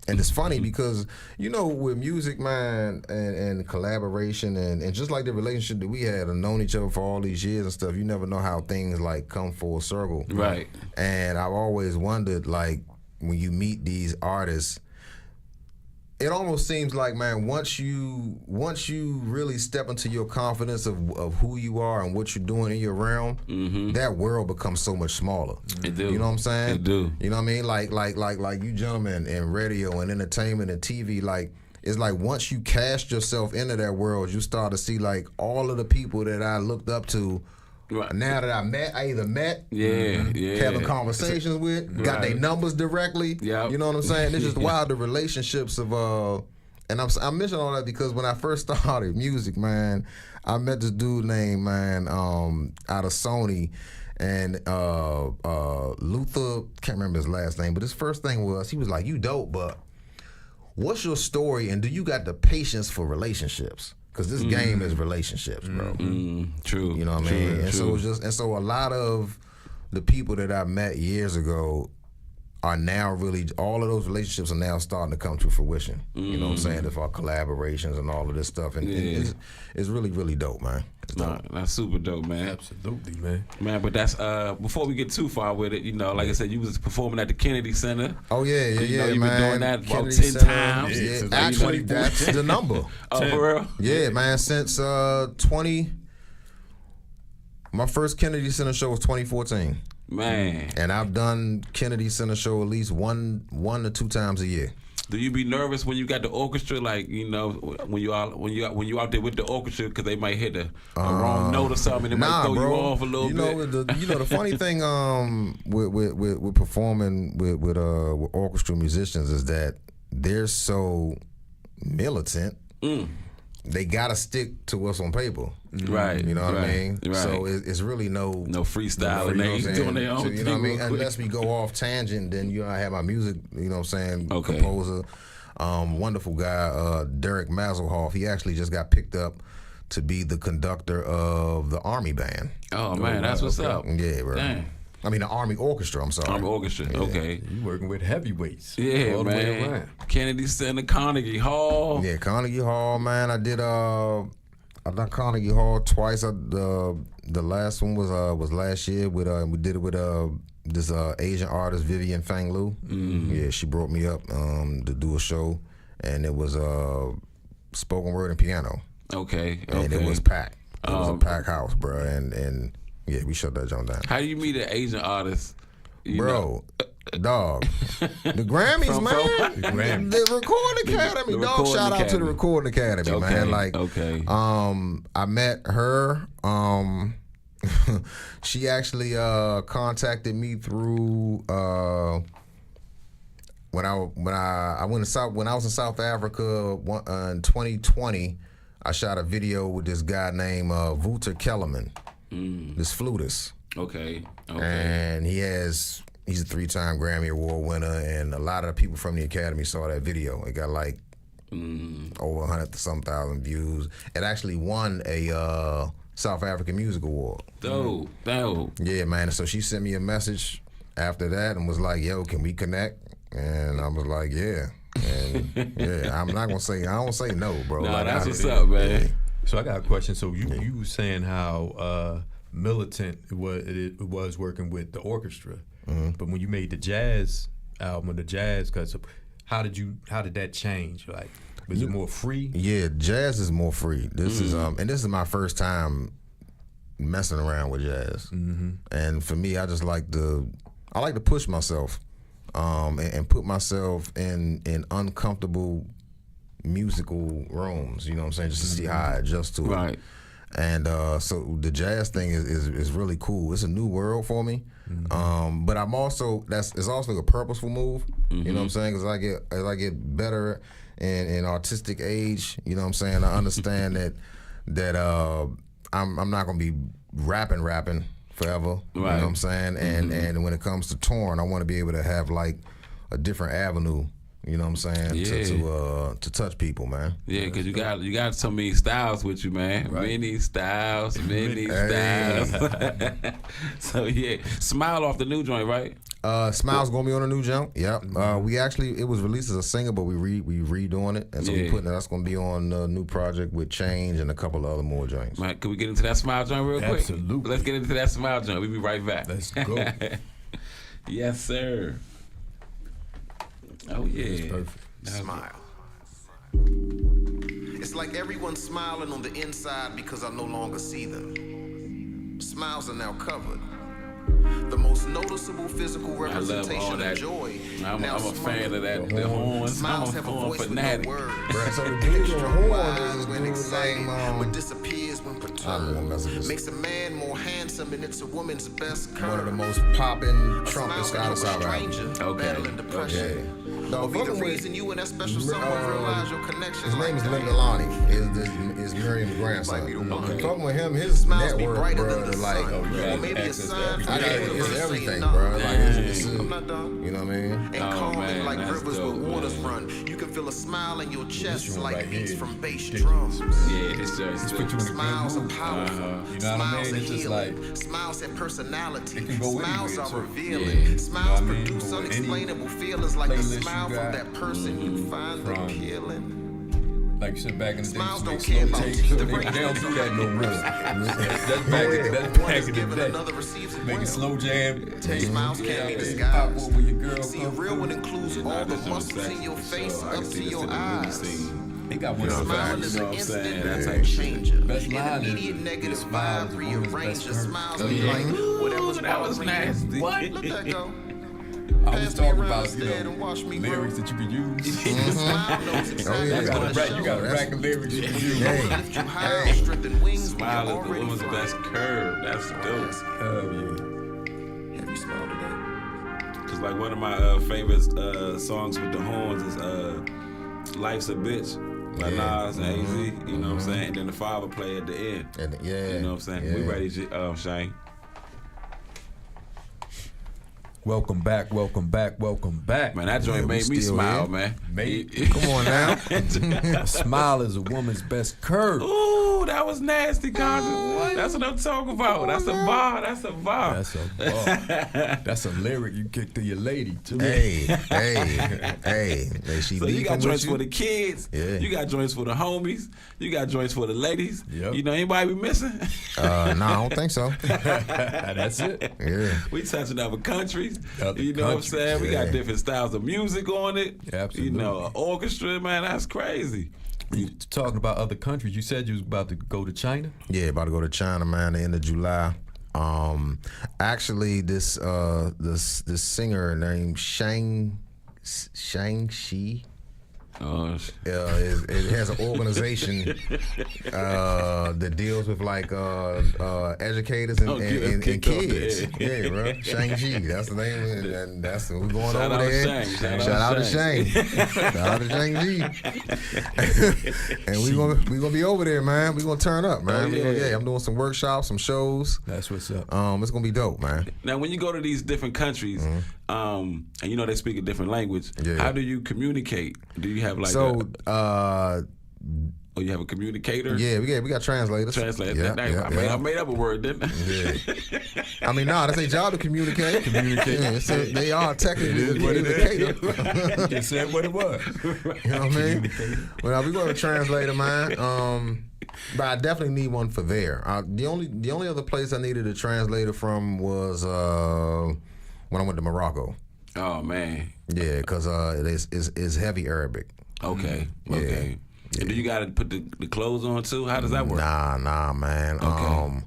And it's funny because, you know, with music, man, and collaboration and just like the relationship that we had and known each other for all these years and stuff, you never know how things like come full circle. Right. And I've always wondered, like, when you meet these artists, it almost seems like, man, once you really step into your confidence of who you are and what you're doing in your realm, that world becomes so much smaller. It do. You know what I'm saying? It do. You know what I mean? Like you gentlemen in radio and entertainment and TV, like, it's like once you cast yourself into that world, you start to see like all of the people that I looked up to. Right. Now that I either met, having conversations with, got their numbers directly. Yep. You know what I'm saying? It's just wild, the relationships of and I mention all that because when I first started music, man, I met this dude named out of Sony, and Luther, can't remember his last name, but his first thing was, he was like, "You dope, but what's your story, and do you got the patience for relationships?" Because this game is relationships, bro. True. You know what I mean? And so a lot of the people that I met years ago are now really, all of those relationships are now starting to come to fruition. You know what I'm saying? If our collaborations and all of this stuff. And it's really, really dope, man. That's super dope, man. Absolutely, man. Man, but that's before we get too far with it, you know, like I said, you was performing at the Kennedy Center. Oh yeah, you know, man. you've been doing that Kennedy about 10 Center, times. Yeah. Actually, that's the number. Oh, for real? Yeah, man. Since my first Kennedy Center show was 2014. Man. And I've done Kennedy Center show at least one to two times a year. Do you be nervous when you got the orchestra, like, you know, when you out there with the orchestra, because they might hit a wrong note or something, and it might throw you off a little bit? The funny thing with performing with orchestra musicians is that they're so militant. They gotta stick to what's on paper, right? You know what I mean. Right. So it's really no freestyle, and they doing their own thing. You know what I mean. Unless we go off tangent, then I have my music. You know what I'm saying? Composer, wonderful guy, Derek Mazelhoff. He actually just got picked up to be the conductor of the Army band. Oh man, that's what's up. Yeah, bro. Dang. I mean, the Army Orchestra, I'm sorry. Army Orchestra, okay. You working with heavyweights. Yeah, all man. Kennedy Center, Carnegie Hall. Yeah, Carnegie Hall, man. I've done Carnegie Hall twice. The last one was last year with we did it with this Asian artist, Vivian Fang Lu. Yeah, she brought me up to do a show, and it was spoken word and piano. Okay. And it was packed. It was a packed house, bro, and yeah, we shut that joint down. How do you meet an Asian artist? Bro, dog. The Grammys, man. The Recording Academy, dog. Shout out to the Recording Academy, man. Like, I met her. She actually contacted me through when I was in South Africa in 2020. I shot a video with this guy named Wouter Kellerman. This flutist. Okay. And he's a 3-time Grammy Award winner, and a lot of the people from the Academy saw that video. It got like over 100,000 views. It actually won a South African Music Award. Dope. Yeah, man. So she sent me a message after that and was like, "Yo, can we connect?" And I was like, "Yeah." And yeah, I'm not gonna say I don't say no, bro. No, like, that's what's up, man. Yeah. So I got a question. So you were saying how militant it was working with the orchestra, but when you made the jazz album, the jazz cuts, how did that change? Like, was it more free? Yeah, jazz is more free. This is and this is my first time messing around with jazz. And for me, I just like to push myself and put myself in uncomfortable musical rooms. You know what I'm saying? Just to see how I adjust to it. Right. And so the jazz thing is really cool. It's a new world for me. But I'm also it's also a purposeful move. You know what I'm saying? Because as I get better in artistic age, you know what I'm saying, I understand that I'm not gonna be rapping forever. You know what I'm saying? And when it comes to touring, I want to be able to have like a different avenue. You know what I'm saying? Yeah. To touch people, man. Yeah, because you got so many styles with you, man. Right. Many styles. So yeah, Smile off the new joint, right? Smile's gonna be on a new joint. Yep. It was released as a single, but we redoing it, and so we putting that's gonna be on a new project with Change and a couple of other more joints. Man, can we get into that Smile joint real quick? Absolutely. Let's get into that Smile joint. We'll be right back. Let's go. Yes, sir. Oh yeah. That's perfect. Smile. It's like everyone's smiling on the inside because I no longer see them. Smiles are now covered. The most noticeable physical representation of joy. I'm a fan of that. The horns. I'm a horn fanatic. So the dude on horns when exciting, but disappears when perturbed. Makes a man more handsome, and it's a woman's best curve. One of the most popping trumpets out of South Africa. Battling depression. No, be the reason you and that special someone realize your connection. His name is Linda Lonnie. Is Miriam's grandson. Talking with him, his network, bro, like, maybe a sign. It's everything, bro. Like, I'm not done. You know what I mean? And calming like rivers where waters run. You can feel a smile in your chest like beats from bass drums. Yeah, it's just smiles are powerful. You know what I mean? It's just like smiles have personality. It can go smiles anywhere, are revealing. Smiles you know what I mean? produce unexplainable feelings like the smile from that person you find appealing. Like you said back in the day, Smiles don't care about they don't do that no more. That's back in the day. Make a slow jam, tape, smiles can't be disguised. Pop over your girl. See, a real one includes all the muscles in your face up to your eyes. They got one Smile is an instant mood changer. An immediate negative vibe rearrange your smiles be like, whatever's that was nasty. What? Let that go. I was talking about, lyrics that you can use. You got a rack of lyrics you can use. Smile is the woman's best curve. That's dope. Have you smiled today? Cause like one of my favorite songs with the horns is Life's a Bitch by Nas and AZ. You know what I'm saying? And then the father play at the end. You know what I'm saying? Yeah. We ready, Shane? Welcome back. Man, that joint made me smile, man. Come on now. A smile is a woman's best curve. Ooh, that was nasty, Konshens. That's what I'm talking about. That's a bar. That's a bar. That's a lyric you kick to your lady, too. Hey. So you got joints for the kids. Yeah. You got joints for the homies. You got joints for the ladies. Yep. You know anybody we missing? No, I don't think so. That's it. Yeah. We touching other countries. Other you know countries, what I'm saying? We got yeah. different styles of music on it. Absolutely. You know, orchestra, man, that's crazy. You talking about other countries? You said you was about to go to China? Yeah, about to go to China, man, the end of July. Actually, this singer named Shang Shi. It has an organization that deals with like educators and kids. Yeah, bro. Shang-Chi, that's the name, and that's we're going Shout over there. Shout out to Shang. Shout out to Shang-Chi. And we gonna be over there, man. We gonna turn up, man. I'm doing some workshops, some shows. That's what's up. It's gonna be dope, man. Now, when you go to these different countries, and you know they speak a different language, how do you communicate? Do you have like you have a communicator? Yeah, we got translators. I made up a word, didn't I? Yeah. I mean, that's their job to communicate. Yeah, so they are technically a communicator. You said what it was. You know what I mean? Well, we're going to translate it, man. But I definitely need one for there. The only other place I needed a translator from was when I went to Morocco. Oh man. Yeah, because it's heavy Arabic. Okay. Yeah. And do you got to put the clothes on too? How does that work? Nah, man. Okay.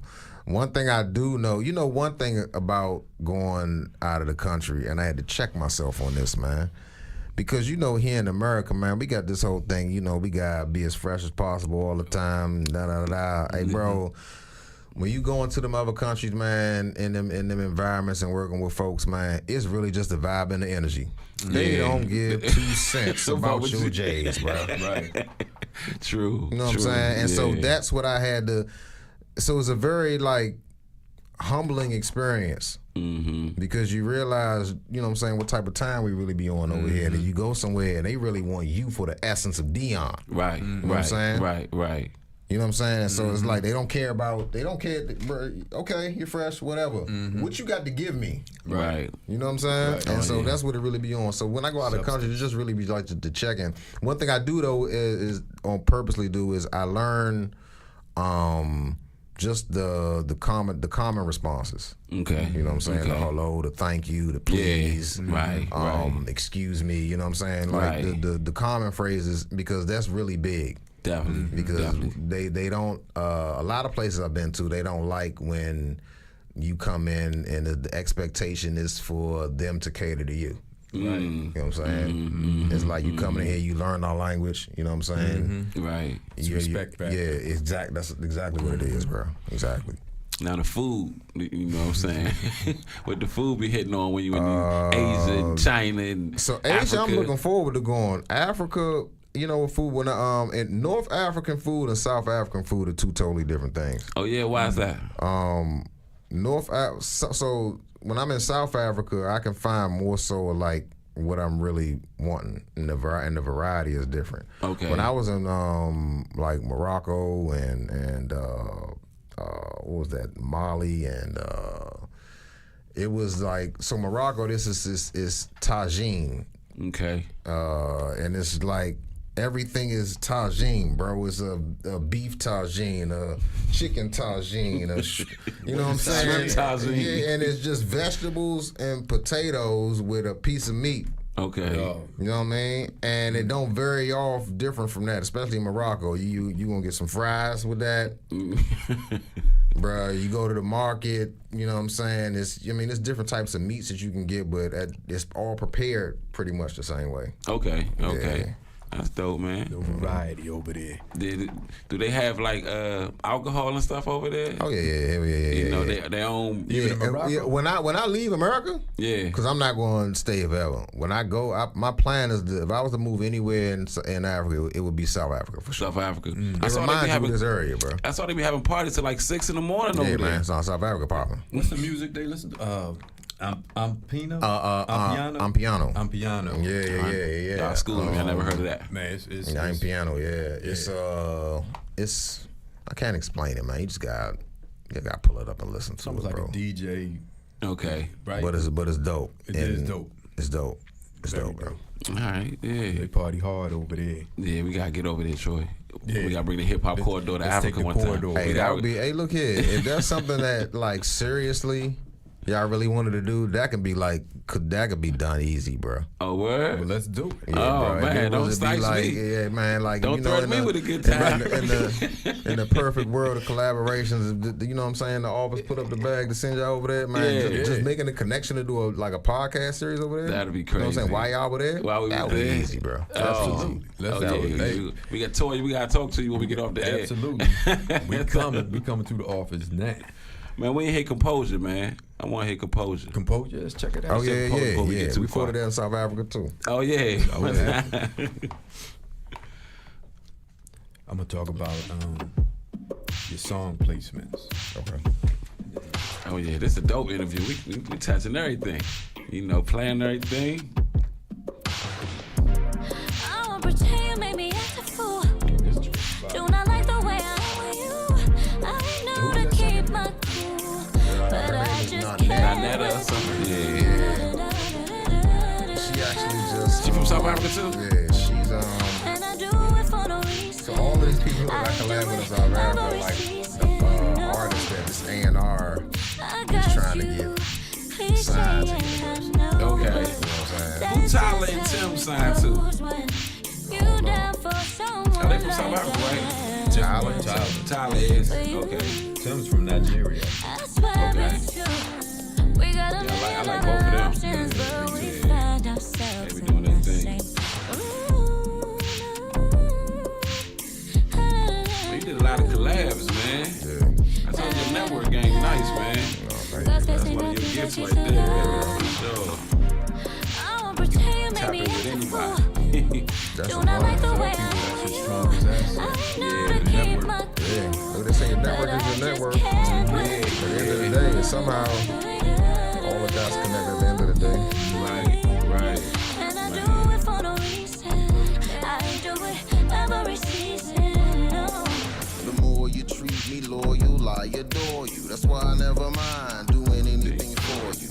One thing I do know, one thing about going out of the country, and I had to check myself on this, man. Because, here in America, man, we got this whole thing, we got to be as fresh as possible all the time, da-da-da-da. Hey, bro, when you go into them other countries, man, in them environments and working with folks, man, it's really just the vibe and the energy. They don't give 2 cents about your J's, bro. Right. True. You know what I'm saying? And so that's what I had to. So it's a very humbling experience because you realize, what type of time we really be on over here. And you go somewhere and they really want you for the essence of Dion. Right. You know what I'm saying? Right. You know what I'm saying? So it's like they don't care. Bro, okay, you're fresh, whatever. What you got to give me? Right. You know what I'm saying? Right. And so that's what it really be on. So when I go out of the country, it just really be like to check in. One thing I do though is on purposely do is I learn just the common responses. Okay. You know what I'm saying? Okay. The hello, the thank you, the please. Right. Excuse me, you know what I'm saying? Like the common phrases, because that's really big. Definitely. Because they don't a lot of places I've been to, they don't like when you come in and the expectation is for them to cater to you. Right. You know what I'm saying? It's like you come in here, you learn our language, you know what I'm saying? Right. Respect back. Yeah, exactly. That's exactly what it is, bro. Exactly. Now the food, you know what I'm saying? What the food be hitting on when you in Asia and China and so Asia, Africa. I'm looking forward to going. Africa, food when and North African food and South African food are two totally different things. Oh yeah, why is that? So when I'm in South Africa, I can find more so like what I'm really wanting, and the variety is different. Okay. When I was in like Morocco and what was that, Mali, and it was like, so Morocco, this is tagine. Okay. And it's like everything is tagine, bro. It's a beef tagine, a chicken tagine, you know what I'm saying? Tagine. Yeah, and it's just vegetables and potatoes with a piece of meat. Okay. You know what I mean? And it don't vary off different from that, especially in Morocco. You gonna get some fries with that. Bruh, you go to the market, you know what I'm saying? It's different types of meats that you can get, but it's all prepared pretty much the same way. Okay. Yeah. That's dope, man. No variety over there. Do they have like alcohol and stuff over there? Oh yeah. You know, they own. Yeah, when I leave America, because I'm not going to stay forever. When I go, my plan is if I was to move anywhere in Africa, it would be South Africa for sure. South Africa. It reminds you of this area, bro. I saw they be having parties till like 6 in the morning over there. Yeah, man, it's on South Africa popping. What's the music they listen to? Ampino? Ampiano. Ampiano. Yeah. Y'all school me. I never heard of that. Man, it's Ampiano. Yeah. It's I can't explain it, man. You got to pull it up and listen to it, like bro. a DJ. Okay. Right. But it's dope. It is dope. It's dope. It's Very dope, bro. All right. Yeah. They party hard over there. Yeah, we gotta get over there, Troy. Yeah. We gotta bring the hip hop corridor to let's Africa take the one time. corridor. Hey, that would be. Hey, look here. If that's something that like seriously, y'all really wanted to do, that could be done easy, bro. Oh, word? Well, let's do it. Yeah, Oh, bro. man, don't spice like, me. Yeah, man, like don't threaten me with a good time. In the perfect world of collaborations, you know what I'm saying? The office put up the bag to send y'all over there, man. Just making a connection to do a podcast series over there. That'd be crazy. You know what I'm saying? Why y'all over there? Why we that was would be there? easy, bro. Absolutely. Let's do it. Hey, We got Toy. We gotta talk to you when we get off the air. absolutely. We coming to the office now. Man, we ain't hear Composure, man. I want to hear Composure. Composure, let's check it out. Oh yeah. before we get too We far. fought it in South Africa too. Oh, yeah. I'm gonna talk about your song placements. Okay. Oh, yeah. This is a dope interview. We touching everything. You know, playing everything. I won't pretend you made me act a fool. Do not like the way I am with you. I knew to keep my cool, but I just can't. Not that or something. Yeah. She actually just. She from South Africa too? Yeah, she's And I do it for no reason. So all of these people that collab with us South Africa, like artists that this A&R is trying to get signed to Universal. Okay. You know what I'm saying? Who Tyler and Tim signed to? Are they from South Africa, right? Tyler is. Okay. Tim's from Nigeria. Okay. I like both of them. They be doing their thing. He did a lot of collabs, man. I told you, your network game nice, man. That's one of your gifts right there, for sure. Tap in with anybody. That's Do not like the way That's as strong as that. yeah, the network. Yeah, so they say your network is your network. At the end of the day, somehow all the dots connect at the end of the day. Right. And I do it for no reason. I do it every season. No. The more you treat me loyal, I adore you. That's why I never mind doing anything for you.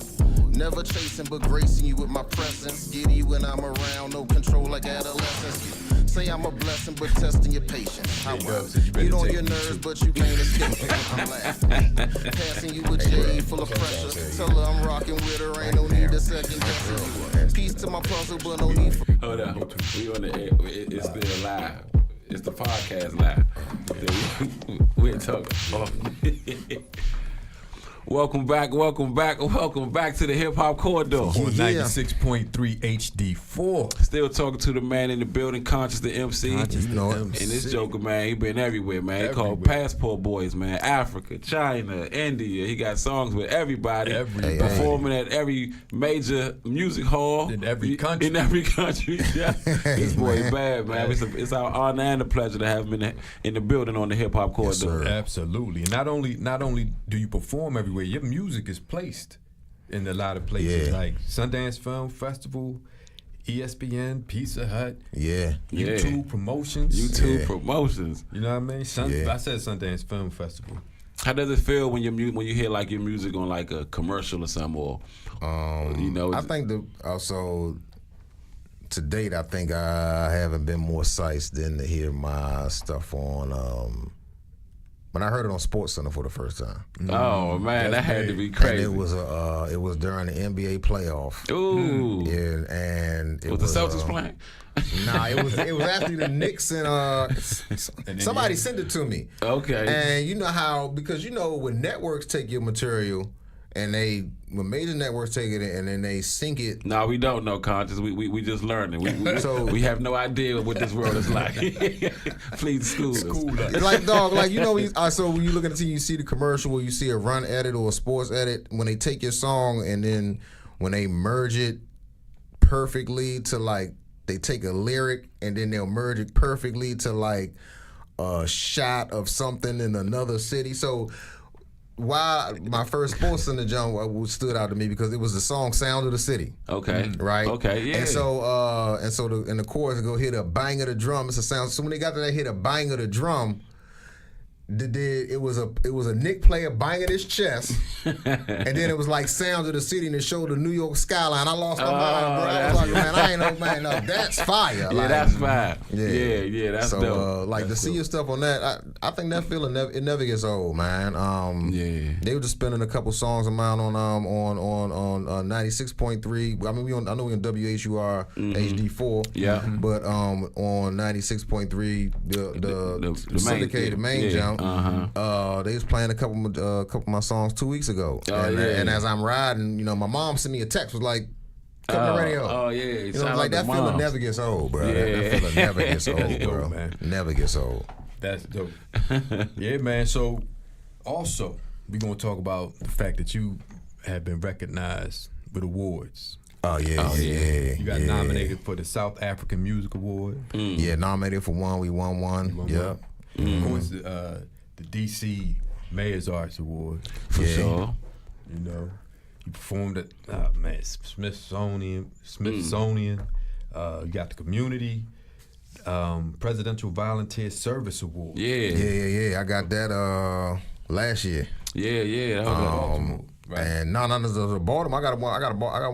Never chasing but gracing you with my presence. Giddy when I'm around, no control like adolescence. You say I'm a blessing but testing your patience. How get on your nerves but you can't escape it. I'm laughing. Passing you a J full of pressure. Tell her I'm rocking with her, ain't no need to second guessing you. Peace to my puzzle but no need for. Hold up. We on the air. It's still live. It's the podcast live. We're talking. Welcome back to the Hip Hop Corridor. On 96.3 HD4. Still talking to the man in the building, Konshens the MC. You know him. And this joker, man, he been everywhere, man. He called Passport Boys, man. Africa, China, India. He got songs with everybody. Performing at every major music hall. In every country. Yeah. This boy bad, man. It's our honor and a pleasure to have him in the building on the Hip Hop Corridor. Yes, absolutely. And not only do you perform everywhere, your music is placed in a lot of places, like Sundance Film Festival, ESPN, Pizza Hut, YouTube promotions. Promotions. You know what I mean? I said Sundance Film Festival. How does it feel when you hear like your music on like a commercial or something, or you know? I think also to date, I think I haven't been more psyched than to hear my stuff on. When I heard it on SportsCenter for the first time. Oh man, that had to be crazy. And it was during the NBA playoff. Ooh. Yeah, and was the Celtics playing? Nah, it was actually the Knicks and somebody sent it to me. Okay. And you know how, because you know when networks take your material and when major networks take it and then they sync it. No, we don't know, Konshens. We just learning. We have no idea what this world is like. Please school us. It's like, dog, like, you know, so when you look at the TV, you see the commercial where you see a run edit or a sports edit, when they take your song and then when they merge it perfectly to like, they take a lyric and then they'll merge it perfectly to like a shot of something in another city. So why my first SportsCenter jump stood out to me because it was the song "Sound of the City." Okay. Right. Okay. Yeah. And so in the chorus go hit a bang of the drum. It's a sound. So when they got to that hit a bang of the drum, it was a Nick player banging his chest, and then it was like "Sounds of the City" and it showed the New York skyline. I lost my mind, bro. I was like, man, I ain't no man. No, that's fire. Yeah, like, that's fire. Yeah, that's so, dope. Like that's to see your stuff on that, I think that feeling never gets old, man. They were just spinning a couple songs of mine on 96.3. I mean, I know we on WHUR HD4. Yeah. But on 96.3, the syndicated main jump. They was playing a couple of my songs 2 weeks ago. And as I'm riding, you know, my mom sent me a text, was like, cut the radio. Oh yeah. You know, like that feeling never gets old, bro. That feeling never gets old, bro. Man. Never gets old. That's dope. Yeah, man. So also, we're gonna talk about the fact that you have been recognized with awards. Oh yeah. You got nominated for the South African Music Award. Yeah, nominated for one. We won one. Yep. Of course, the DC Mayor's Arts Award. For sure. You know, you performed at Smithsonian. You got the Community Presidential Volunteer Service Award. Yeah. I got that last year. Yeah. That was right. And no, the Baltimore. I got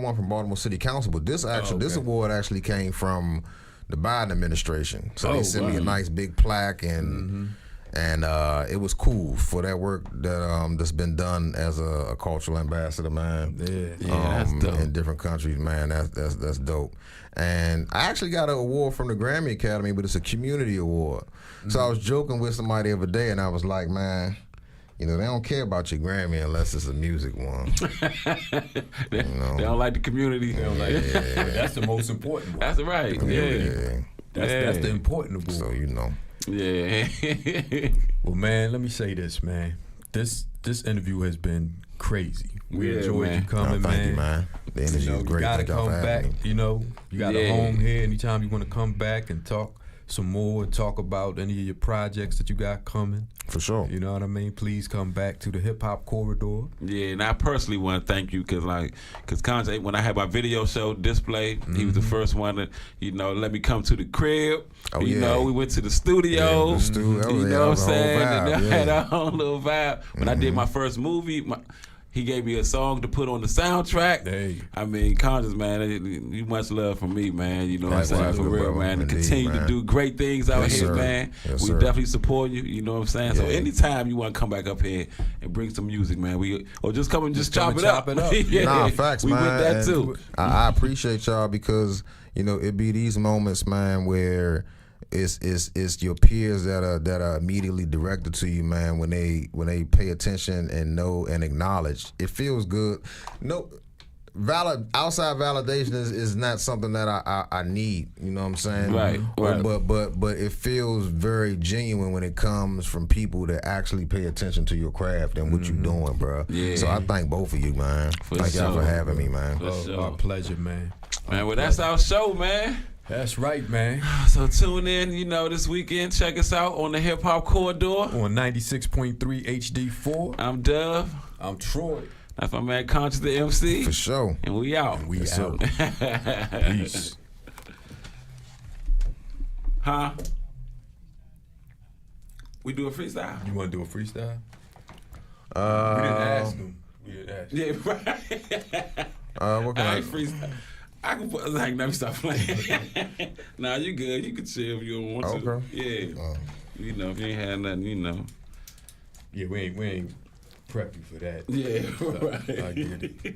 one from Baltimore City Council, but this award actually came from the Biden administration. So they sent me a nice big plaque and And it was cool for that work that's been done as a cultural ambassador, man. That's dope. In different countries, man. That's dope. And I actually got an award from the Grammy Academy, but it's a community award. So I was joking with somebody the other day, and I was like, man, you know, they don't care about your Grammy unless it's a music one. They don't like the community. They don't like That's the most important one. That's right. That's the important award. So, you know. Yeah. Well, man, let me say this, man. This interview has been crazy. We enjoyed you coming, thank you, man. The energy is great. You gotta come back. You know, you got a home here. Anytime you want to come back and talk some more, talk about any of your projects that you got coming. For sure. You know what I mean? Please come back to the Hip Hop Corridor. Yeah, and I personally want to thank you because Konshens, when I had my video show display, he was the first one to, let me come to the crib. You know, we went to the studio. Yeah, you know what I'm saying? And I had our own little vibe. When I did my first movie, he gave me a song to put on the soundtrack. Hey. I mean, Konshens, man, you much love from me, man. You know what I'm saying? For real, man. And continue to do great things out here, man. We definitely support you. You know what I'm saying? So anytime you want to come back up here and bring some music, man, or just come and just chop it up. Nah, facts, man. We with that too. I appreciate y'all because, it be these moments, man, where it's your peers that are immediately directed to you, man. When they pay attention and know and acknowledge, it feels good. Outside validation is not something that I need. You know what I'm saying? Right. But it feels very genuine when it comes from people that actually pay attention to your craft and what you're doing, bro. Yeah. So I thank both of you, man. Thank y'all for having me, man. Our pleasure, man. Man, well, that's our show, man. That's right, man. So tune in, this weekend. Check us out on the Hip Hop Corridor. On 96.3 HD4. I'm Dove. I'm Troy. That's my man Konshens the MC. For sure. And we out. And we out. Peace. Huh? We do a freestyle? You want to do a freestyle? We didn't ask them. Yeah, right. What can I ain't freestyle. I can put, let me stop playing. Nah, you good. You can chill if you don't want to. Yeah. If you ain't had nothing, Yeah, we ain't prep you for that. Yeah, right. I get it.